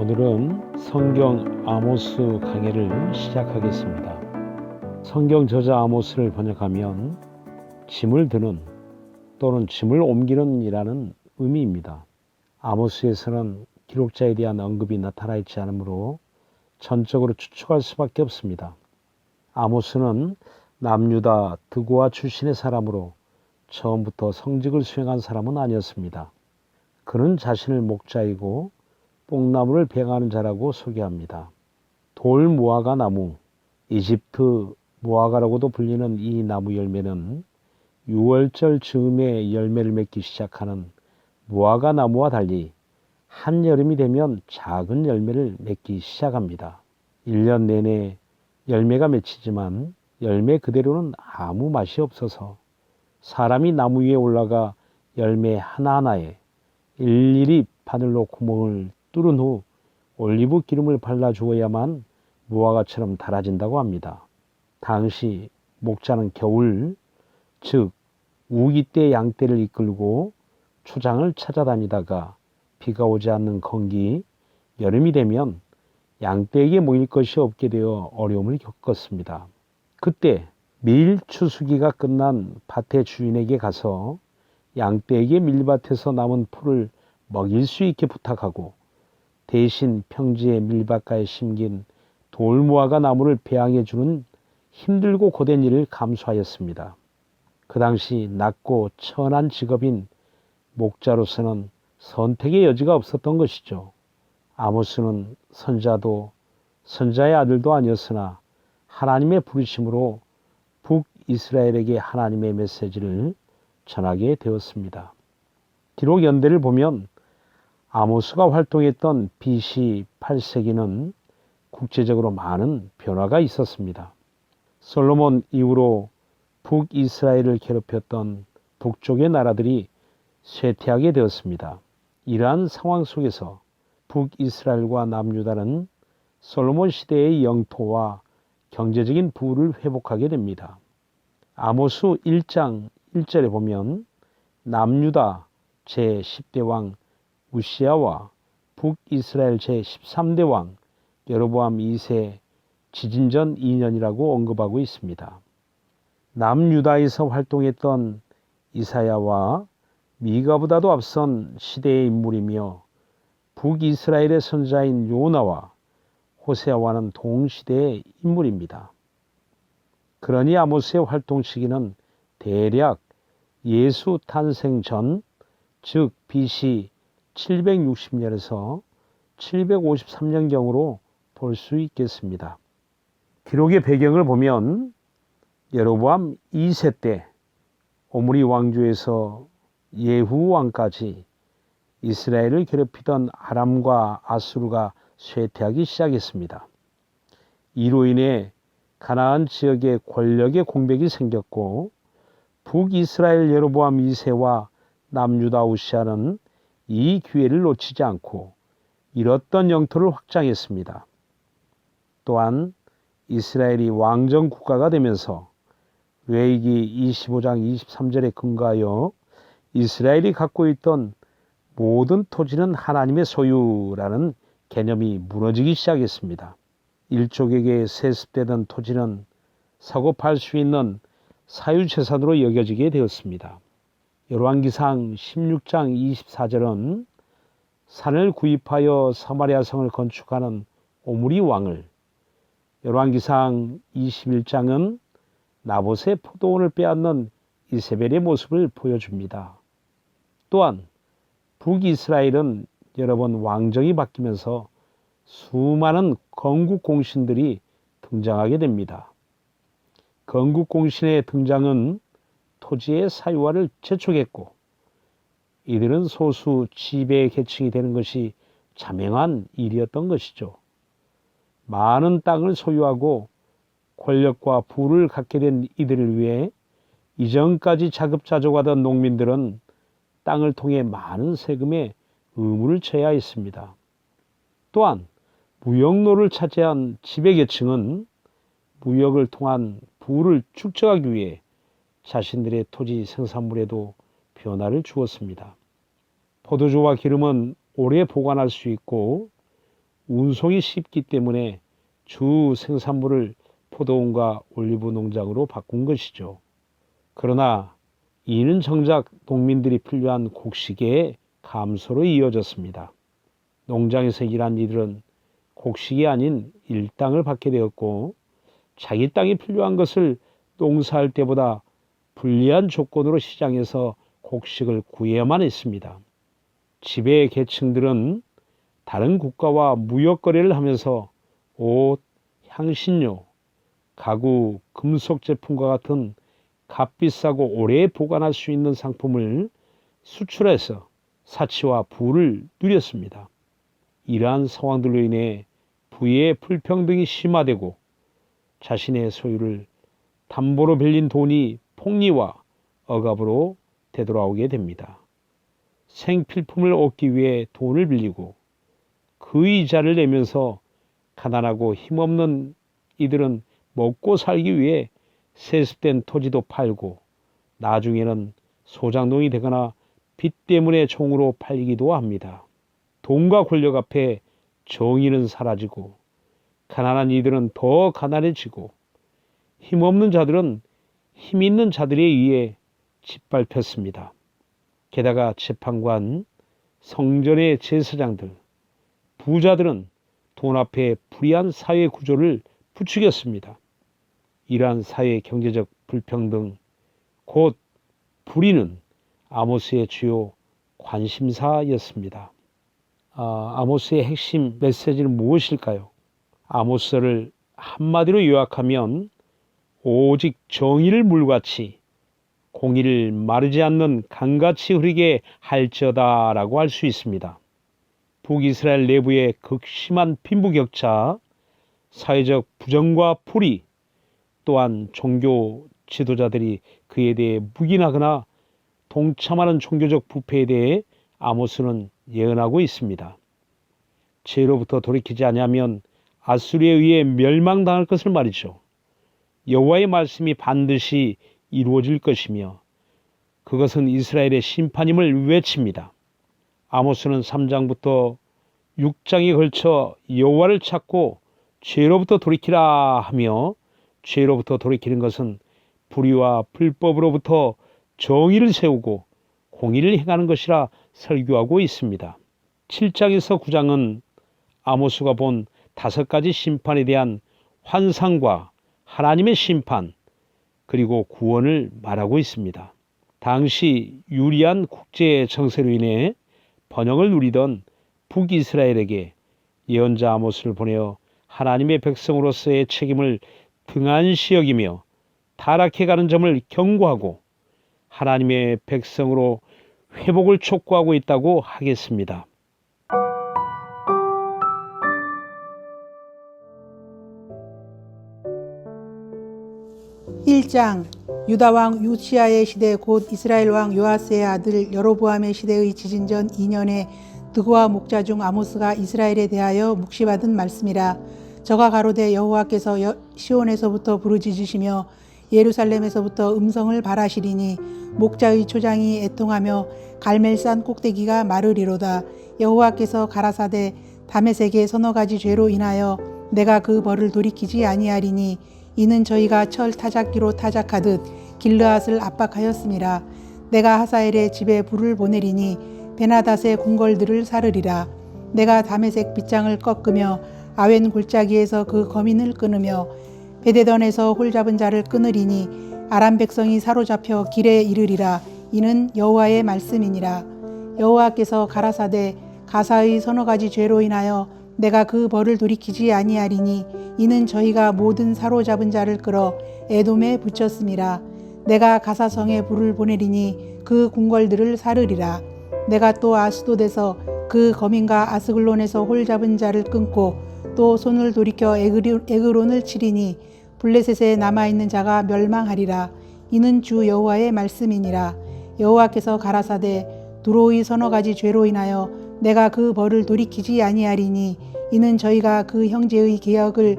오늘은 성경 아모스 강해를 시작하겠습니다. 성경 저자 아모스를 번역하면 짐을 드는 또는 짐을 옮기는 이라는 의미입니다. 아모스에서는 기록자에 대한 언급이 나타나 있지 않으므로 전적으로 추측할 수밖에 없습니다. 아모스는 남유다 드고아 출신의 사람으로 처음부터 성직을 수행한 사람은 아니었습니다. 그는 자신을 목자이고 뽕나무를 배양하는 자라고 소개합니다. 돌 무화과 나무, 이집트 무화과라고도 불리는 이 나무 열매는 6월절 즈음에 열매를 맺기 시작하는 무화과 나무와 달리 한여름이 되면 작은 열매를 맺기 시작합니다. 1년 내내 열매가 맺히지만 열매 그대로는 아무 맛이 없어서 사람이 나무 위에 올라가 열매 하나하나에 일일이 바늘로 구멍을 뚫은 후 올리브 기름을 발라주어야만 무화과처럼 달아진다고 합니다. 당시 목자는 겨울, 즉 우기 때 양떼를 이끌고 초장을 찾아다니다가 비가 오지 않는 건기, 여름이 되면 양떼에게 모일 것이 없게 되어 어려움을 겪었습니다. 그때 밀 추수기가 끝난 밭의 주인에게 가서 양떼에게 밀밭에서 남은 풀을 먹일 수 있게 부탁하고 대신 평지의 밀밭가에 심긴 돌무화과 나무를 배양해 주는 힘들고 고된 일을 감수하였습니다. 그 당시 낮고 천한 직업인 목자로서는 선택의 여지가 없었던 것이죠. 아모스는 선자도 선자의 아들도 아니었으나 하나님의 부르심으로 북이스라엘에게 하나님의 메시지를 전하게 되었습니다. 기록 연대를 보면 아모스가 활동했던 BC 8세기는 국제적으로 많은 변화가 있었습니다. 솔로몬 이후로 북이스라엘을 괴롭혔던 북쪽의 나라들이 쇠퇴하게 되었습니다. 이러한 상황 속에서 북이스라엘과 남유다는 솔로몬 시대의 영토와 경제적인 부를 회복하게 됩니다. 아모스 1장 1절에 보면 남유다 제10대 왕 우시야와 북이스라엘 제13대 왕 여로보암 2세 지진 전 2년이라고 언급하고 있습니다. 남유다에서 활동했던 이사야와 미가보다도 앞선 시대의 인물이며 북이스라엘의 선자인 요나와 호세아와는 동시대의 인물입니다. 그러니 아모스의 활동 시기는 대략 예수 탄생 전, 즉 BC 760년에서 753년경으로 볼 수 있겠습니다. 기록의 배경을 보면 여로보암 2세 때 오므리 왕조에서 예후 왕까지 이스라엘을 괴롭히던 아람과 아수르가 쇠퇴하기 시작했습니다. 이로 인해 가나안 지역에 권력의 공백이 생겼고 북이스라엘 여로보암 2세와 남유다 우시아는 이 기회를 놓치지 않고 잃었던 영토를 확장했습니다. 또한 이스라엘이 왕정 국가가 되면서 레위기 25장 23절에 근거하여 이스라엘이 갖고 있던 모든 토지는 하나님의 소유라는 개념이 무너지기 시작했습니다. 일족에게 세습되던 토지는 사고 팔 수 있는 사유재산으로 여겨지게 되었습니다. 열왕기상 16장 24절은 산을 구입하여 사마리아 성을 건축하는 오므리 왕을, 열왕기상 21장은 나봇의 포도원을 빼앗는 이세벨의 모습을 보여줍니다. 또한 북이스라엘은 여러 번 왕정이 바뀌면서 수많은 건국 공신들이 등장하게 됩니다. 건국 공신의 등장은 토지의 사유화를 재촉했고 이들은 소수 지배 계층이 되는 것이 자명한 일이었던 것이죠. 많은 땅을 소유하고 권력과 부를 갖게 된 이들을 위해 이전까지 자급자족하던 농민들은 땅을 통해 많은 세금의 의무를 져야 했습니다. 또한 무역로를 차지한 지배계층은 무역을 통한 부를 축적하기 위해 자신들의 토지 생산물에도 변화를 주었습니다. 포도주와 기름은 오래 보관할 수 있고 운송이 쉽기 때문에 주 생산물을 포도원과 올리브 농장으로 바꾼 것이죠. 그러나 이는 정작 농민들이 필요한 곡식의 감소로 이어졌습니다. 농장에서 일한 이들은 곡식이 아닌 일당을 받게 되었고 자기 땅이 필요한 것을 농사할 때보다 불리한 조건으로 시장에서 곡식을 구해야만 했습니다. 지배 계층들은 다른 국가와 무역 거래를 하면서 옷, 향신료, 가구, 금속 제품과 같은 값비싸고 오래 보관할 수 있는 상품을 수출해서 사치와 부를 누렸습니다. 이러한 상황들로 인해 부의 불평등이 심화되고 자신의 소유를 담보로 빌린 돈이 폭리와 억압으로 되돌아오게 됩니다. 생필품을 얻기 위해 돈을 빌리고 그 이자를 내면서 가난하고 힘없는 이들은 먹고 살기 위해 세습된 토지도 팔고 나중에는 소장농이 되거나 빚 때문에 종으로 팔리기도 합니다. 돈과 권력 앞에 정의는 사라지고 가난한 이들은 더 가난해지고 힘없는 자들은 힘 있는 자들에 의해 짓밟혔습니다. 게다가 재판관, 성전의 제사장들, 부자들은 돈 앞에 불의한 사회 구조를 부추겼습니다. 이러한 사회 경제적 불평등, 곧 불의는 아모스의 주요 관심사였습니다. 아모스의 핵심 메시지는 무엇일까요? 아모스를 한마디로 요약하면 오직 정의를 물같이 공의를 마르지 않는 강같이 흐르게 할지어다라고 할 수 있습니다. 북이스라엘 내부의 극심한 빈부격차, 사회적 부정과 불의, 또한 종교 지도자들이 그에 대해 묵인하거나 동참하는 종교적 부패에 대해 아모스는 예언하고 있습니다. 죄로부터 돌이키지 아니하면 아수르에 의해 멸망당할 것을 말이죠. 여호와의 말씀이 반드시 이루어질 것이며 그것은 이스라엘의 심판임을 외칩니다. 아모스는 3장부터 6장에 걸쳐 여호와를 찾고 죄로부터 돌이키라 하며 죄로부터 돌이키는 것은 불의와 불법으로부터 정의를 세우고 공의를 행하는 것이라 설교하고 있습니다. 7장에서 9장은 아모스가 본 5가지 심판에 대한 환상과 하나님의 심판 그리고 구원을 말하고 있습니다. 당시 유리한 국제 정세로 인해 번영을 누리던 북이스라엘에게 예언자 아모스를 보내어 하나님의 백성으로서의 책임을 등한시 여기며 타락해가는 점을 경고하고 하나님의 백성으로 회복을 촉구하고 있다고 하겠습니다. (1장) 유다왕 요시야의 시대 곧 이스라엘 왕 요아스의 아들 여로보암의 시대의 지진 전 2년에 드고와 목자 중 아모스가 이스라엘에 대하여 묵시받은 말씀이라. 저가 가로되 여호와께서 시온에서부터 부르짖으시며 예루살렘에서부터 음성을 발하시리니 목자의 초장이 애통하며 갈멜산 꼭대기가 마르리로다. 여호와께서 가라사대 다메섹의 서너 가지 죄로 인하여 내가 그 벌을 돌이키지 아니하리니 이는 저희가 철 타작기로 타작하듯 길르앗을 압박하였음이라. 내가 하사엘의 집에 불을 보내리니 베나닷의 궁궐들을 사르리라. 내가 다메섹 빗장을 꺾으며 아웬 골짜기에서 그 거민을 끊으며 베데던에서 홀잡은 자를 끊으리니 아람 백성이 사로잡혀 길에 이르리라. 이는 여호와의 말씀이니라. 여호와께서 가라사대 가사의 서너 가지 죄로 인하여 내가 그 벌을 돌이키지 아니하리니 이는 저희가 모든 사로잡은 자를 끌어 에돔에 붙였음이라. 내가 가사성에 불을 보내리니 그 궁궐들을 사르리라. 내가 또 아스돗에서 그 거민과 아스글론에서 홀잡은 자를 끊고 또 손을 돌이켜 에그론을 치리니 블레셋에 남아있는 자가 멸망하리라. 이는 주 여호와의 말씀이니라. 여호와께서 가라사대 두로의 서너 가지 죄로 인하여 내가 그 벌을 돌이키지 아니하리니 이는 저희가 그 형제의 계역을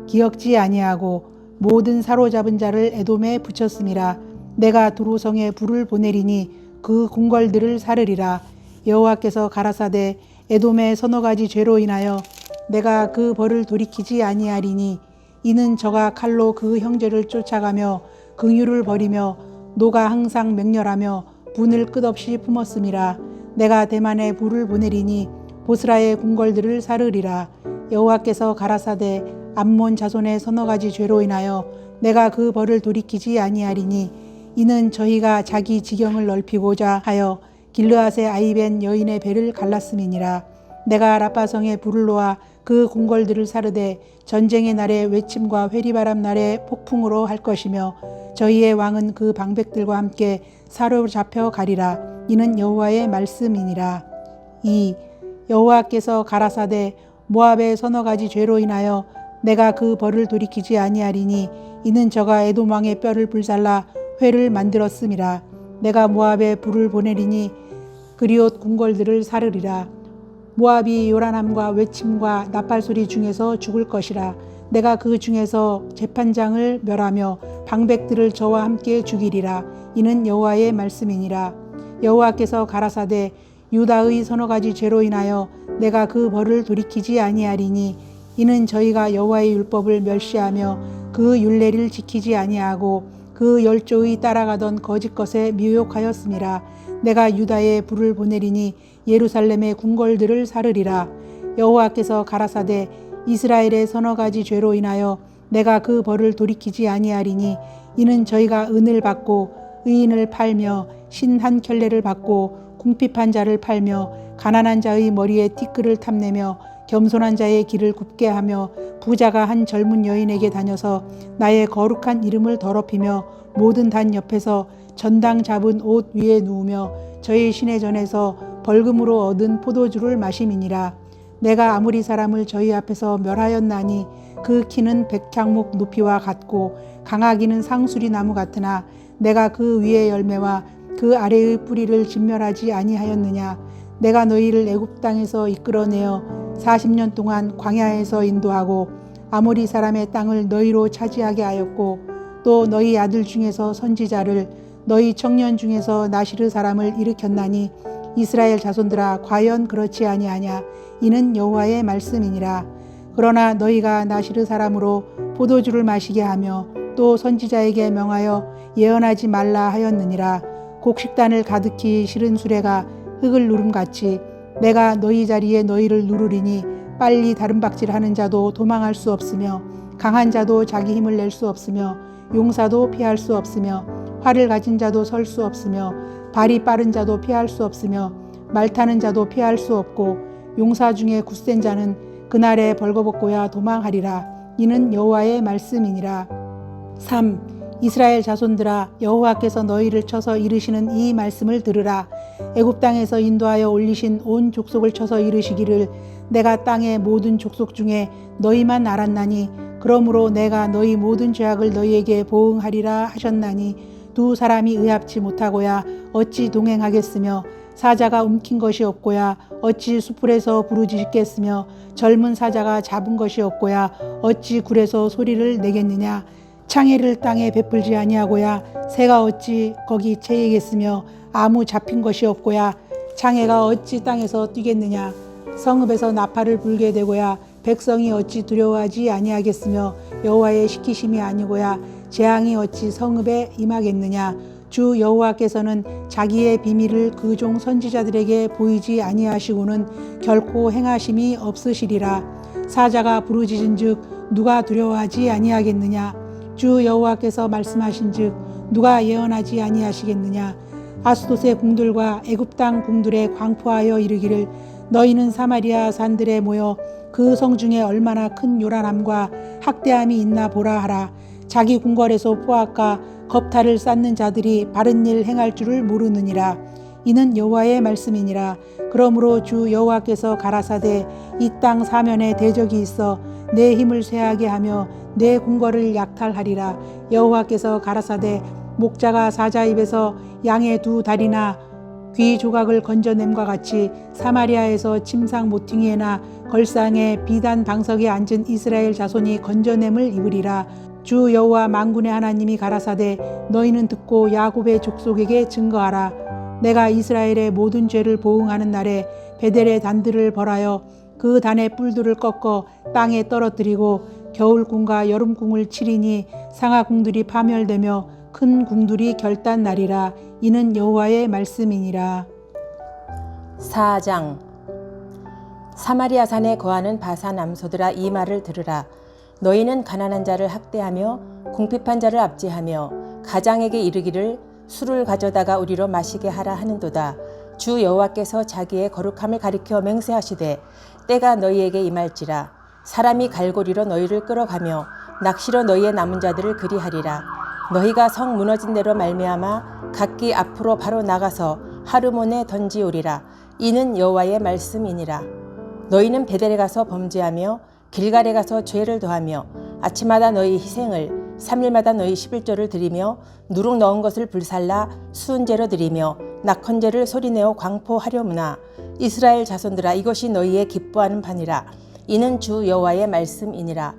기억지 아니하고 모든 사로잡은 자를 에돔에 붙였음이라. 내가 두로성에 불을 보내리니 그 궁궐들을 사르리라. 여호와께서 가라사대 에돔의 서너 가지 죄로 인하여 내가 그 벌을 돌이키지 아니하리니 이는 저가 칼로 그 형제를 쫓아가며 긍휼을 버리며 노가 항상 맹렬하며 분을 끝없이 품었음이라. 내가 대만에 불을 보내리니 보스라의 궁궐들을 사르리라. 여호와께서 가라사대 암몬 자손의 서너 가지 죄로 인하여 내가 그 벌을 돌이키지 아니하리니 이는 저희가 자기 지경을 넓히고자 하여 길르앗의 아이벤 여인의 배를 갈랐음이니라. 내가 라빠성에 불을 놓아 그 궁궐들을 사르되 전쟁의 날에 외침과 회리바람 날에 폭풍으로 할 것이며 저희의 왕은 그 방백들과 함께 사로잡혀 가리라. 이는 여호와의 말씀이니라. 2. 여호와께서 가라사대 모압의 서너 가지 죄로 인하여 내가 그 벌을 돌이키지 아니하리니 이는 저가 에돔 왕의 뼈를 불살라 회를 만들었음이라. 내가 모압에 불을 보내리니 그리옷 궁궐들을 사르리라. 모압이 요란함과 외침과 나팔소리 중에서 죽을 것이라. 내가 그 중에서 재판장을 멸하며 방백들을 저와 함께 죽이리라. 이는 여호와의 말씀이니라. 여호와께서 가라사대 유다의 서너 가지 죄로 인하여 내가 그 벌을 돌이키지 아니하리니 이는 저희가 여호와의 율법을 멸시하며 그 율례를 지키지 아니하고 그 열조의 따라가던 거짓 것에 미혹하였음이라. 내가 유다에 불을 보내리니 예루살렘의 궁궐들을 사르리라. 여호와께서 가라사대 이스라엘의 서너 가지 죄로 인하여 내가 그 벌을 돌이키지 아니하리니 이는 저희가 은을 받고 의인을 팔며 신 한 켤레를 받고 궁핍한 자를 팔며 가난한 자의 머리에 티끌을 탐내며 겸손한 자의 길을 굽게 하며 부자가 한 젊은 여인에게 다녀서 나의 거룩한 이름을 더럽히며 모든 단 옆에서 전당 잡은 옷 위에 누우며 저희 신의 전에서 벌금으로 얻은 포도주를 마심이니라. 내가 아무리 사람을 저희 앞에서 멸하였나니 그 키는 백향목 높이와 같고 강하기는 상수리 나무 같으나 내가 그 위의 열매와 그 아래의 뿌리를 진멸하지 아니하였느냐. 내가 너희를 애굽 땅에서 이끌어내어 40년 동안 광야에서 인도하고 아모리 사람의 땅을 너희로 차지하게 하였고 또 너희 아들 중에서 선지자를 너희 청년 중에서 나시르 사람을 일으켰나니 이스라엘 자손들아 과연 그렇지 아니하냐. 이는 여호와의 말씀이니라. 그러나 너희가 나시르 사람으로 포도주를 마시게 하며 또 선지자에게 명하여 예언하지 말라 하였느니라. 곡식단을 가득히 실은 수레가 흙을 누름같이 내가 너희 자리에 너희를 누르리니 빨리 다름박질하는 자도 도망할 수 없으며 강한 자도 자기 힘을 낼 수 없으며 용사도 피할 수 없으며 활을 가진 자도 설 수 없으며 발이 빠른 자도 피할 수 없으며 말 타는 자도 피할 수 없고 용사 중에 굳센 자는 그날에 벌거벗고야 도망하리라. 이는 여호와의 말씀이니라. 3. 이스라엘 자손들아 여호와께서 너희를 쳐서 이르시는 이 말씀을 들으라. 애굽 땅에서 인도하여 올리신 온 족속을 쳐서 이르시기를 내가 땅의 모든 족속 중에 너희만 알았나니 그러므로 내가 너희 모든 죄악을 너희에게 보응하리라 하셨나니 두 사람이 의합치 못하고야 어찌 동행하겠으며 사자가 움킨 것이 없고야 어찌 수풀에서 부르짖겠으며 젊은 사자가 잡은 것이 없고야 어찌 굴에서 소리를 내겠느냐. 창해를 땅에 베풀지 아니하고야 새가 어찌 거기 채이겠으며 아무 잡힌 것이 없고야 창해가 어찌 땅에서 뛰겠느냐. 성읍에서 나팔을 불게 되고야 백성이 어찌 두려워하지 아니하겠으며 여호와의 시키심이 아니고야 재앙이 어찌 성읍에 임하겠느냐. 주 여호와께서는 자기의 비밀을 그 종 선지자들에게 보이지 아니하시고는 결코 행하심이 없으시리라. 사자가 부르짖은즉 누가 두려워하지 아니하겠느냐. 주 여호와께서 말씀하신즉 누가 예언하지 아니하시겠느냐. 아스돗의 궁들과 애굽 땅 궁들에 광포하여 이르기를 너희는 사마리아 산들에 모여 그 성 중에 얼마나 큰 요란함과 학대함이 있나 보라 하라. 자기 궁궐에서 포악과 겁탈을 쌓는 자들이 바른 일 행할 줄을 모르느니라. 이는 여호와의 말씀이니라. 그러므로 주 여호와께서 가라사대 이 땅 사면에 대적이 있어 내 힘을 쇠하게 하며 내 궁궐을 약탈하리라. 여호와께서 가라사대 목자가 사자 입에서 양의 두 다리나 귀 조각을 건져냄과 같이 사마리아에서 침상 모퉁이에나 걸상에 비단 방석에 앉은 이스라엘 자손이 건져냄을 입으리라. 주 여호와 만군의 하나님이 가라사대 너희는 듣고 야곱의 족속에게 증거하라. 내가 이스라엘의 모든 죄를 보응하는 날에 베델의 단들을 벌하여 그 단의 뿔들을 꺾어 땅에 떨어뜨리고 겨울궁과 여름궁을 치리니 상하궁들이 파멸되며 큰 궁들이 결단나리라. 이는 여호와의 말씀이니라. 4장. 사마리아 산에 거하는 바사 남소들아, 이 말을 들으라. 너희는 가난한 자를 학대하며 궁핍한 자를 압제하며 가장에게 이르기를 술을 가져다가 우리로 마시게 하라 하는도다. 주 여호와께서 자기의 거룩함을 가리켜 맹세하시되 때가 너희에게 임할지라. 사람이 갈고리로 너희를 끌어가며 낚시로 너희의 남은 자들을 그리하리라. 너희가 성 무너진 대로 말미암아 각기 앞으로 바로 나가서 하르몬에 던지오리라. 이는 여호와의 말씀이니라. 너희는 베델에 가서 범죄하며 길갈에 가서 죄를 더하며 아침마다 너희 희생을 3일마다 너희 11조를 드리며 누룩 넣은 것을 불살라 수은제로 드리며 낙헌제를 소리내어 광포하려무나. 이스라엘 자손들아, 이것이 너희의 기뻐하는 바니라. 이는 주 여호와의 말씀이니라.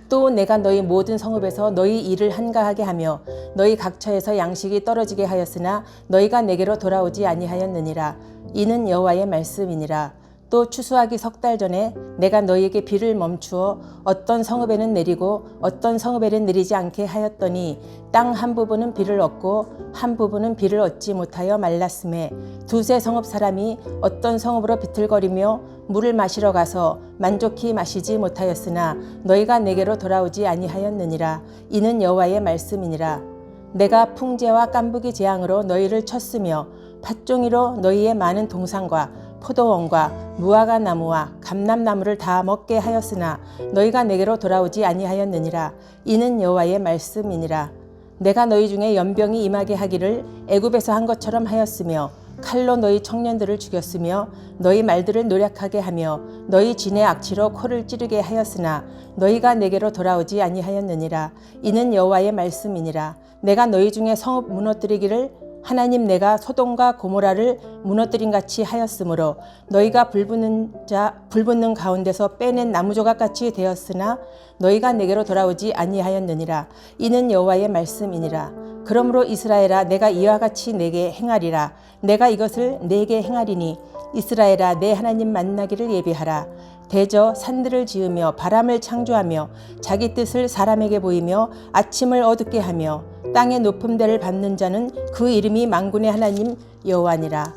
또 내가 너희 모든 성읍에서 너희 일을 한가하게 하며 너희 각처에서 양식이 떨어지게 하였으나 너희가 내게로 돌아오지 아니하였느니라. 이는 여호와의 말씀이니라. 또 추수하기 3달 전에 내가 너희에게 비를 멈추어 어떤 성읍에는 내리고 어떤 성읍에는 내리지 않게 하였더니 땅 한 부분은 비를 얻고 한 부분은 비를 얻지 못하여 말랐음에 두세 성읍 사람이 어떤 성읍으로 비틀거리며 물을 마시러 가서 만족히 마시지 못하였으나 너희가 내게로 돌아오지 아니하였느니라. 이는 여호와의 말씀이니라. 내가 풍제와 깐부기 재앙으로 너희를 쳤으며 팥종이로 너희의 많은 동산과 포도원과 무화과 나무와 감람나무를 다 먹게 하였으나 너희가 내게로 돌아오지 아니하였느니라. 이는 여호와의 말씀이니라. 내가 너희 중에 연병이 임하게 하기를 애굽에서 한 것처럼 하였으며 칼로 너희 청년들을 죽였으며 너희 말들을 노략하게 하며 너희 진의 악취로 코를 찌르게 하였으나 너희가 내게로 돌아오지 아니하였느니라. 이는 여호와의 말씀이니라. 내가 너희 중에 성읍 무너뜨리기를 하나님 내가 소돔과 고모라를 무너뜨린 같이 하였으므로 너희가 불붙는 가운데서 빼낸 나무조각같이 되었으나 너희가 내게로 돌아오지 아니하였느니라. 이는 여호와의 말씀이니라. 그러므로 이스라엘아, 내가 이와 같이 내게 행하리라. 내가 이것을 내게 행하리니 이스라엘아, 내 하나님 만나기를 예비하라. 대저 산들을 지으며 바람을 창조하며 자기 뜻을 사람에게 보이며 아침을 어둡게 하며 땅의 높은 데를 밟는 자는 그 이름이 만군의 하나님 여호와니라.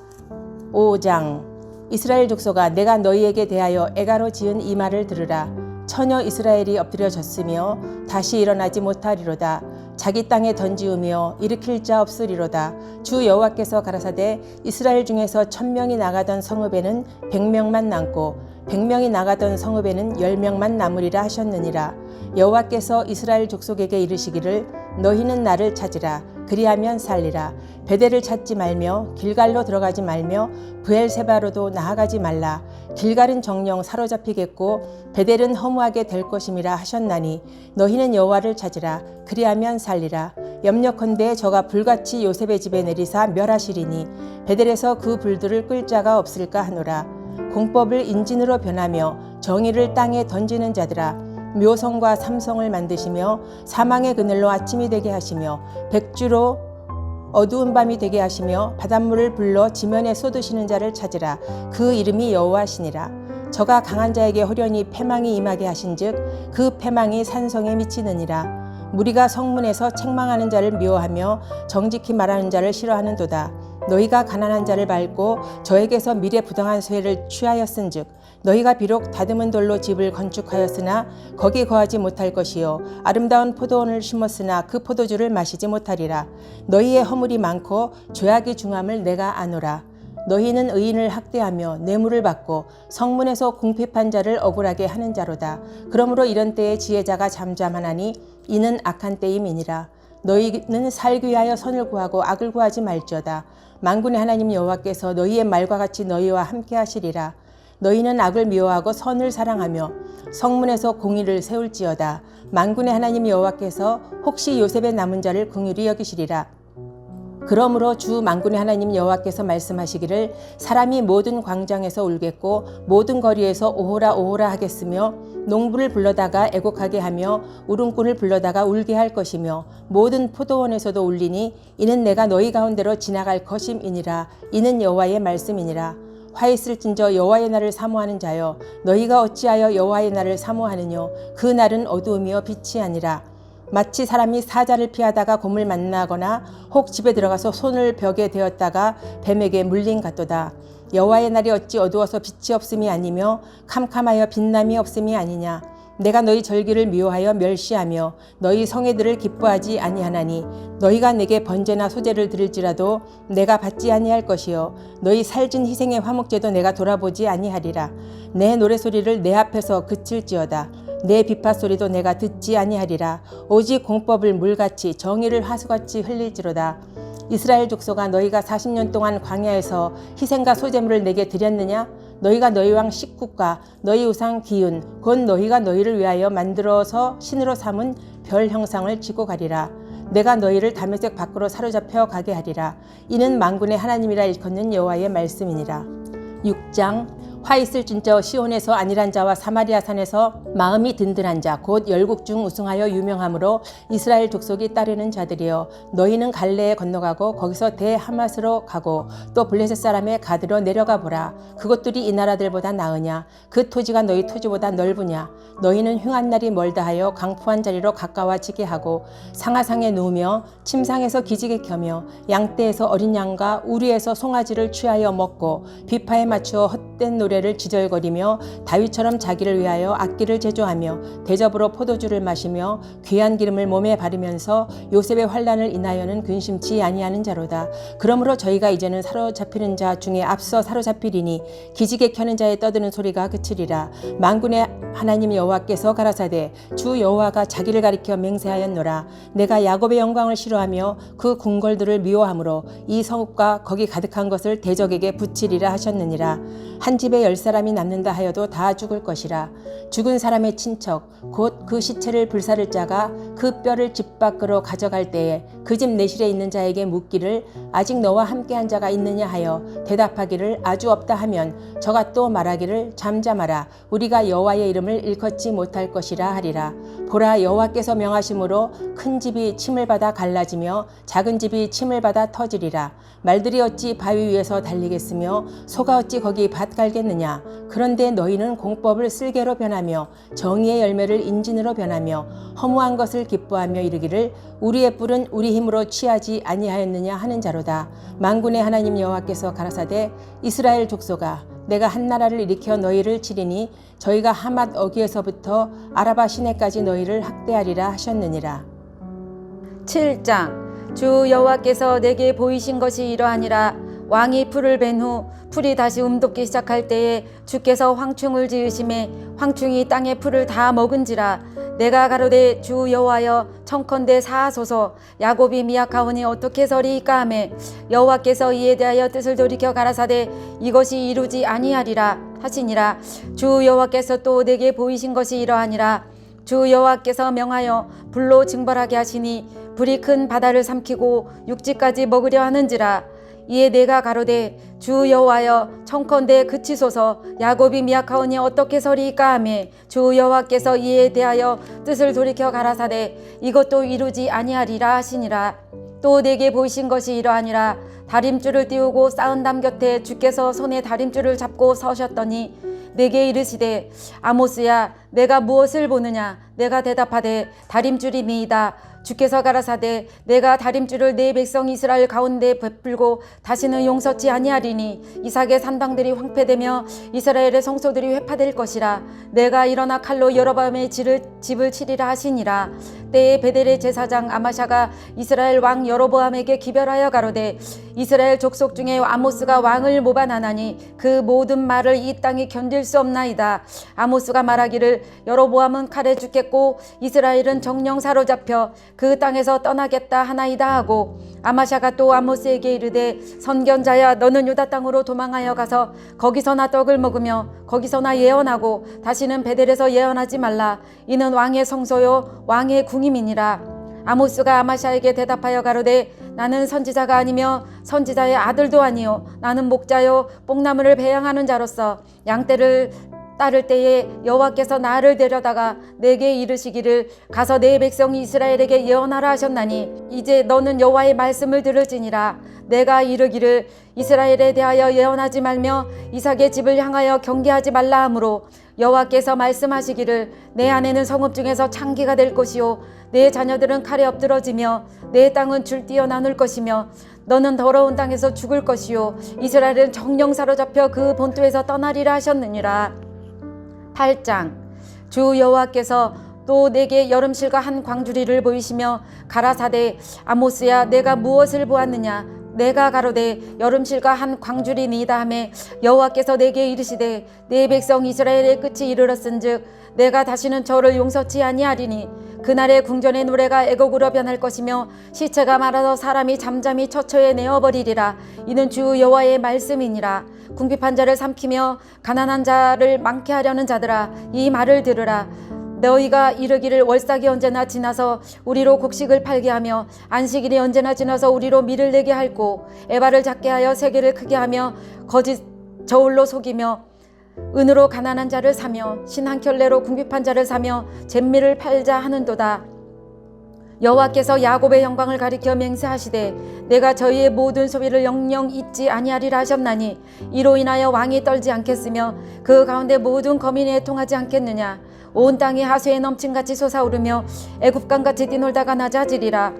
5장. 이스라엘 족속아, 내가 너희에게 대하여 애가로 지은 이 말을 들으라. 처녀 이스라엘이 엎드려졌으며 다시 일어나지 못하리로다. 자기 땅에 던지우며 일으킬 자 없으리로다. 주 여호와께서 가라사대 이스라엘 중에서 1000명이 나가던 성읍에는 100명만 남고 100명이 나가던 성읍에는 10명만 남으리라 하셨느니라. 여호와께서 이스라엘 족속에게 이르시기를 너희는 나를 찾으라. 그리하면 살리라. 베델을 찾지 말며 길갈로 들어가지 말며 브엘세바로도 나아가지 말라. 길갈은 정령 사로잡히겠고 베델은 허무하게 될 것임이라 하셨나니 너희는 여호와를 찾으라. 그리하면 살리라. 염려컨대 저가 불같이 요셉의 집에 내리사 멸하시리니 베델에서 그 불들을 끌 자가 없을까 하노라. 공법을 인진으로 변하며 정의를 땅에 던지는 자들아, 묘성과 삼성을 만드시며 사망의 그늘로 아침이 되게 하시며 백주로 어두운 밤이 되게 하시며 바닷물을 불러 지면에 쏟으시는 자를 찾으라. 그 이름이 여호와시니라. 저가 강한 자에게 호련히 패망이 임하게 하신즉 그 패망이 산성에 미치느니라. 무리가 성문에서 책망하는 자를 미워하며 정직히 말하는 자를 싫어하는도다. 너희가 가난한 자를 밟고 저에게서 미래 부당한 쇠를 취하였은즉 너희가 비록 다듬은 돌로 집을 건축하였으나 거기 거하지 못할 것이요 아름다운 포도원을 심었으나 그 포도주를 마시지 못하리라. 너희의 허물이 많고 죄악이 중함을 내가 아노라. 너희는 의인을 학대하며 뇌물을 받고 성문에서 궁핍한 자를 억울하게 하는 자로다. 그러므로 이런 때에 지혜자가 잠잠하나니 이는 악한 때임이니라. 너희는 살기 위하여 선을 구하고 악을 구하지 말지어다. 만군의 하나님 여호와께서 너희의 말과 같이 너희와 함께 하시리라. 너희는 악을 미워하고 선을 사랑하며 성문에서 공의를 세울지어다. 만군의 하나님 여호와께서 혹시 요셉의 남은 자를 긍휼히 여기시리라. 그러므로 주 만군의 하나님 여호와께서 말씀하시기를 사람이 모든 광장에서 울겠고 모든 거리에서 오호라 오호라 하겠으며 농부를 불러다가 애곡하게 하며 울음꾼을 불러다가 울게 할 것이며 모든 포도원에서도 울리니 이는 내가 너희 가운데로 지나갈 것임이니라. 이는 여호와의 말씀이니라. 화 있을진저 여호와의 날을 사모하는 자여, 너희가 어찌하여 여호와의 날을 사모하느뇨? 그 날은 어두움이요 빛이 아니라 마치 사람이 사자를 피하다가 곰을 만나거나 혹 집에 들어가서 손을 벽에 대었다가 뱀에게 물린 같도다. 여호와의 날이 어찌 어두워서 빛이 없음이 아니며 캄캄하여 빛남이 없음이 아니냐? 내가 너희 절기를 미워하여 멸시하며 너희 성회들을 기뻐하지 아니하나니 너희가 내게 번제나 소제를 드릴지라도 내가 받지 아니할 것이요 너희 살진 희생의 화목제도 내가 돌아보지 아니하리라. 내 노래소리를 내 앞에서 그칠지어다. 내 비파소리도 내가 듣지 아니하리라. 오직 공법을 물같이 정의를 하수같이 흘릴지로다. 이스라엘 족속아, 너희가 40년 동안 광야에서 희생과 소제물을 내게 드렸느냐? 너희가 너희 왕 식국과 너희 우상 기읒 곧 너희가 너희를 위하여 만들어서 신으로 삼은 별 형상을 지고 가리라. 내가 너희를 다메섹 밖으로 사로잡혀 가게 하리라. 이는 만군의 하나님이라 일컫는 여호와의 말씀이니라. 6장. 화 있을진저 시온에서 안일한 자와 사마리아 산에서 마음이 든든한 자 곧 열국 중 우승하여 유명하므로 이스라엘 족속이 따르는 자들이여, 너희는 갈레에 건너가고 거기서 대하맛으로 가고 또 블레셋 사람의 가드로 내려가 보라. 그것들이 이 나라들보다 나으냐? 그 토지가 너희 토지보다 넓으냐? 너희는 흉한 날이 멀다 하여 강포한 자리로 가까워지게 하고 상하상에 누우며 침상에서 기지개 켜며 양떼에서 어린 양과 우리에서 송아지를 취하여 먹고 비파에 맞추어 헛된 노래를 지절거리며 다윗처럼 자기를 위하여 악기를 제조하며 대접으로 포도주를 마시며 귀한 기름을 몸에 바르면서 요셉의 환난을 인하여는 근심치 아니하는 자로다. 그러므로 저희가 이제는 사로잡히는 자 중에 앞서 사로잡히리니 기지개 켜는 자의 떠드는 소리가 그치리라. 만군의 하나님 여호와께서 가라사대 주 여호와가 자기를 가리켜 맹세하였노라. 내가 야곱의 영광을 싫어하며 그 궁궐들을 미워하므로 이 성읍과 거기 가득한 것을 대적에게 붙이리라 하셨느니라. 한 집에 10사람이 남는다 하여도 다 죽을 것이라. 죽은 사람의 친척 곧 그 시체를 불사를 자가 그 뼈를 집 밖으로 가져갈 때에 그 집 내실에 있는 자에게 묻기를 아직 너와 함께한 자가 있느냐 하여 대답하기를 아주 없다 하면 저가 또 말하기를 잠잠하라. 우리가 여호와의 이름을 일컫지 못할 것이라 하리라. 보라, 여호와께서 명하심으로 큰 집이 침을 받아 갈라지며 작은 집이 침을 받아 터지리라. 말들이 어찌 바위 위에서 달리겠으며 소가 어찌 거기 밭 갈겠느냐? 그런데 너희는 공법을 쓸개로 변하며 정의의 열매를 인진으로 변하며 허무한 것을 기뻐하며 이르기를 우리의 뿔은 우리 힘으로 취하지 아니하였느냐 하는 자로다. 만군의 하나님 여호와께서 가라사대 이스라엘 족속아, 내가 한 나라를 일으켜 너희를 치리니 저희가 하맛 어귀에서부터 아라바 시내까지 너희를 학대하리라 하셨느니라. 7장. 주 여호와께서 내게 보이신 것이 이러하니라. 왕이 풀을 벤 후 풀이 다시 움돋기 시작할 때에 주께서 황충을 지으심에 황충이 땅의 풀을 다 먹은지라. 내가 가로되 주 여호와여 청컨대 사하소서. 야곱이 미약하오니 어떻게 서리이까 하매 여호와께서 이에 대하여 뜻을 돌이켜 가라사대 이것이 이루지 아니하리라 하시니라. 주 여호와께서 또 내게 보이신 것이 이러하니라. 주 여호와께서 명하여 불로 징벌하게 하시니 불이 큰 바다를 삼키고 육지까지 먹으려 하는지라. 이에 내가 가로되 주 여호와여 청컨대 그치소서. 야곱이 미약하오니 어떻게 서리이까 하매 주 여호와께서 이에 대하여 뜻을 돌이켜 가라사대 이것도 이루지 아니하리라 하시니라. 또 내게 보이신 것이 이러하니라. 다림줄을 띄우고 쌓은 담 곁에 주께서 손에 다림줄을 잡고 서셨더니 내게 이르시되 아모스야, 내가 무엇을 보느냐? 내가 대답하되 다림줄이니이다. 주께서 가라사대 내가 다림줄을 내 백성 이스라엘 가운데 베풀고 다시는 용서치 아니하리니 이삭의 산당들이 황폐되며 이스라엘의 성소들이 회파될 것이라. 내가 일어나 칼로 여로보암의 집을 치리라 하시니라. 때에 베델의 제사장 아마샤가 이스라엘 왕 여로보암에게 기별하여 가로되 이스라엘 족속 중에 아모스가 왕을 모반하나니 그 모든 말을 이 땅이 견딜 수 없나이다. 아모스가 말하기를 여로보암은 칼에 죽겠고 이스라엘은 정령 사로잡혀 그 땅에서 떠나겠다 하나이다 하고, 아마샤가 또 아모스에게 이르되 선견자야, 너는 유다 땅으로 도망하여 가서 거기서나 떡을 먹으며 거기서나 예언하고 다시는 베델에서 예언하지 말라. 이는 왕의 성소요 왕의 궁임이니라. 아모스가 아마샤에게 대답하여 가로되 나는 선지자가 아니며 선지자의 아들도 아니요 나는 목자요 뽕나무를 배양하는 자로서 양떼를 따를 때에 여호와께서 나를 데려다가 내게 이르시기를 가서 내 백성 이스라엘에게 예언하라 하셨나니 이제 너는 여호와의 말씀을 들을지니라. 내가 이르기를 이스라엘에 대하여 예언하지 말며 이삭의 집을 향하여 경계하지 말라 하므로 여호와께서 말씀하시기를 내 아내는 성읍 중에서 창기가 될 것이요 내 자녀들은 칼에 엎드러지며 내 땅은 줄뛰어 나눌 것이며 너는 더러운 땅에서 죽을 것이요 이스라엘은 정령 사로잡혀 그 본토에서 떠나리라 하셨느니라. 8장. 주 여호와께서 또 내게 여름실과 한 광주리를 보이시며 가라사대 아모스야 내가 무엇을 보았느냐 내가 가로되 여름실과 한 광주리니이다 하매 여호와께서 내게 이르시되 내 백성 이스라엘의 끝이 이르렀은즉 내가 다시는 저를 용서치 아니하리니 그날의 궁전의 노래가 애곡으로 변할 것이며 시체가 말아서 사람이 잠잠히 처처에 내어버리리라. 이는 주 여호와의 말씀이니라. 궁핍한 자를 삼키며 가난한 자를 많게 하려는 자들아 이 말을 들으라. 너희가 이르기를 월삭이 언제나 지나서 우리로 곡식을 팔게 하며 안식일이 언제나 지나서 우리로 밀을 내게 할고 에바를 작게 하여 세계를 크게 하며 거짓 저울로 속이며 은으로 가난한 자를 사며 신 한 켤레로 궁핍한 자를 사며 잿밀을 팔자 하는도다. 여호와께서 야곱의 영광을 가리켜 맹세하시되 내가 저희의 모든 소비를 영영 잊지 아니하리라 하셨나니 이로 인하여 왕이 떨지 않겠으며 그 가운데 모든 거민이 애통하지 않겠느냐. 온 땅이 하수에 넘침같이 솟아오르며 애굽강같이 뛰놀다가 낮아지리라.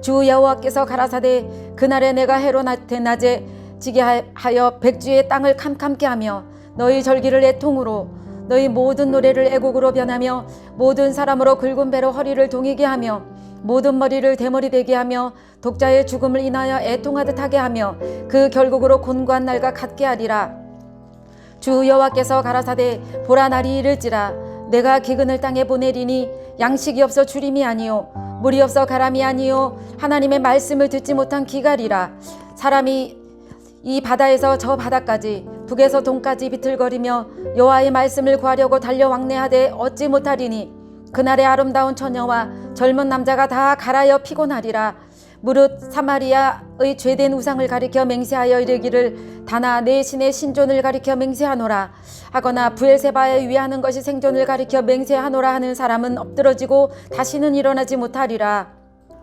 주 여호와께서 가라사대 그날에 내가 해로 대낮에 지게 하여 백주의 땅을 캄캄케 하며 너희 절기를 애통으로 너희 모든 노래를 애곡으로 변하며 모든 사람으로 굵은 배로 허리를 동이게 하며 모든 머리를 대머리 되게 하며 독자의 죽음을 인하여 애통하듯 하게 하며 그 결국으로 곤고한 날과 같게 하리라. 주 여호와께서 가라사대 보라 날이 이를지라 내가 기근을 땅에 보내리니 양식이 없어 주림이 아니요 물이 없어 가람이 아니요 하나님의 말씀을 듣지 못한 기갈이라. 사람이 이 바다에서 저 바다까지 북에서 동까지 비틀거리며 여호와의 말씀을 구하려고 달려 왕래하되 얻지 못하리니 그날의 아름다운 처녀와 젊은 남자가 다 갈아여 피곤하리라. 무릇 사마리아의 죄된 우상을 가리켜 맹세하여 이르기를 다나 내 신의 신존을 가리켜 맹세하노라 하거나 부엘세바에 위하는 것이 생존을 가리켜 맹세하노라 하는 사람은 엎드러지고 다시는 일어나지 못하리라.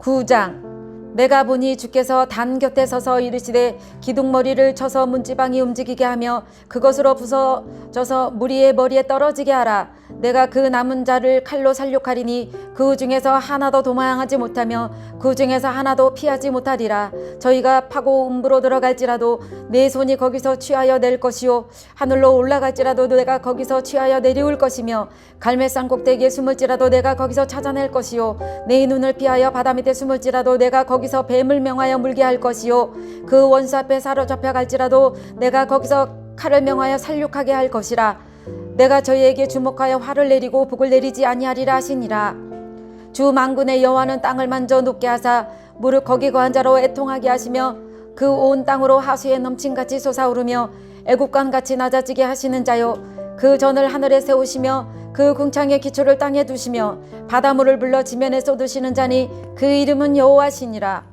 9장. 내가 보니 주께서 단 곁에 서서 이르시되 기둥머리를 쳐서 문지방이 움직이게 하며 그것으로 부서져서 무리의 머리에 떨어지게 하라. 내가 그 남은 자를 칼로 살육하리니 그 중에서 하나도 도망하지 못하며 그 중에서 하나도 피하지 못하리라. 저희가 파고 음부로 들어갈지라도 내 손이 거기서 취하여 낼 것이요 하늘로 올라갈지라도 내가 거기서 취하여 내려올 것이며 갈멜산 꼭대기에 숨을지라도 내가 거기서 찾아낼 것이요 내 눈을 피하여 바다 밑에 숨을지라도 내가 거기서 뱀을 명하여 물게 할 것이요 그 원수 앞에 사로잡혀 갈지라도 내가 거기서 칼을 명하여 살육하게 할 것이라. 내가 저희에게 주목하여 화를 내리고 복을 내리지 아니하리라 하시니라. 주 만군의 여호와는 땅을 만져 눕게 하사 무릇 거기 거한 자로 애통하게 하시며 그 온 땅으로 하수에 넘침같이 솟아오르며 애국강같이 낮아지게 하시는 자요 그 전을 하늘에 세우시며 그 궁창의 기초를 땅에 두시며 바닷물을 불러 지면에 쏟으시는 자니 그 이름은 여호와시니라.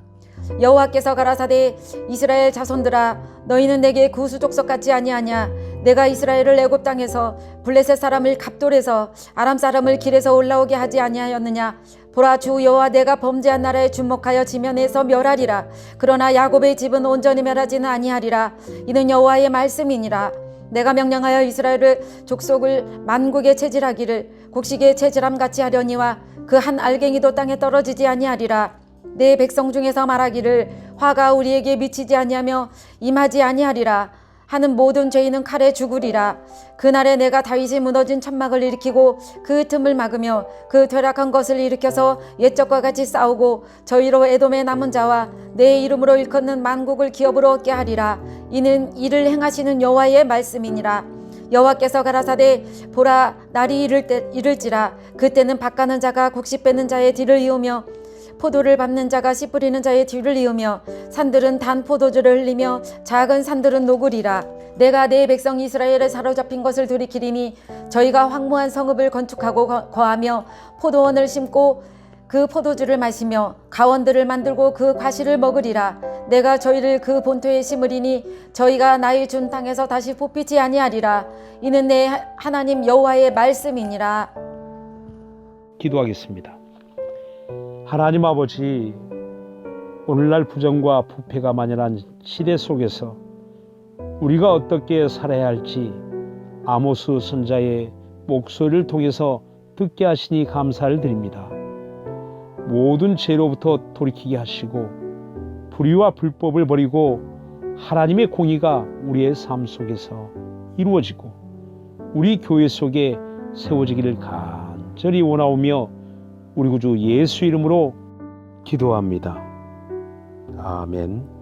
여호와께서 가라사대 이스라엘 자손들아 너희는 내게 구수족속같지 아니하냐. 내가 이스라엘을 애굽 땅에서 블레셋 사람을 갑돌에서 아람 사람을 길에서 올라오게 하지 아니하였느냐. 보라 주 여호와 내가 범죄한 나라에 주목하여 지면에서 멸하리라. 그러나 야곱의 집은 온전히 멸하지는 아니하리라. 이는 여호와의 말씀이니라. 내가 명령하여 이스라엘을 족속을 만국에 체질하기를 곡식에 체질함같이 하려니와 그 한 알갱이도 땅에 떨어지지 아니하리라. 내 백성 중에서 말하기를 화가 우리에게 미치지 아니하며 임하지 아니하리라 하는 모든 죄인은 칼에 죽으리라. 그날에 내가 다윗이 무너진 천막을 일으키고 그 틈을 막으며 그 퇴락한 것을 일으켜서 옛적과 같이 싸우고 저희로 에돔의 남은 자와 내 이름으로 일컫는 만국을 기업으로 얻게 하리라. 이는 이를 행하시는 여호와의 말씀이니라. 여호와께서 가라사대 보라 날이 이를지라 그때는 밭가는 자가 곡식 빼는 자의 뒤를 이으며 포도를 밟는 자가 씨 뿌리는 자의 뒤를 이으며 산들은 단 포도주를 흘리며 작은 산들은 녹으리라. 내가 내 백성 이스라엘에 사로잡힌 것을 돌이키리니 저희가 황무한 성읍을 건축하고 거하며 포도원을 심고 그 포도주를 마시며 가원들을 만들고 그 과실을 먹으리라. 내가 저희를 그 본토에 심으리니 저희가 나의 준 땅에서 다시 뽑히지 아니하리라. 이는 내 하나님 여호와의 말씀이니라. 기도하겠습니다. 하나님 아버지, 오늘날 부정과 부패가 만연한 시대 속에서 우리가 어떻게 살아야 할지 아모스 선자의 목소리를 통해서 듣게 하시니 감사를 드립니다. 모든 죄로부터 돌이키게 하시고 불의와 불법을 버리고 하나님의 공의가 우리의 삶 속에서 이루어지고 우리 교회 속에 세워지기를 간절히 원하오며 우리 구주 예수 이름으로 기도합니다. 아멘.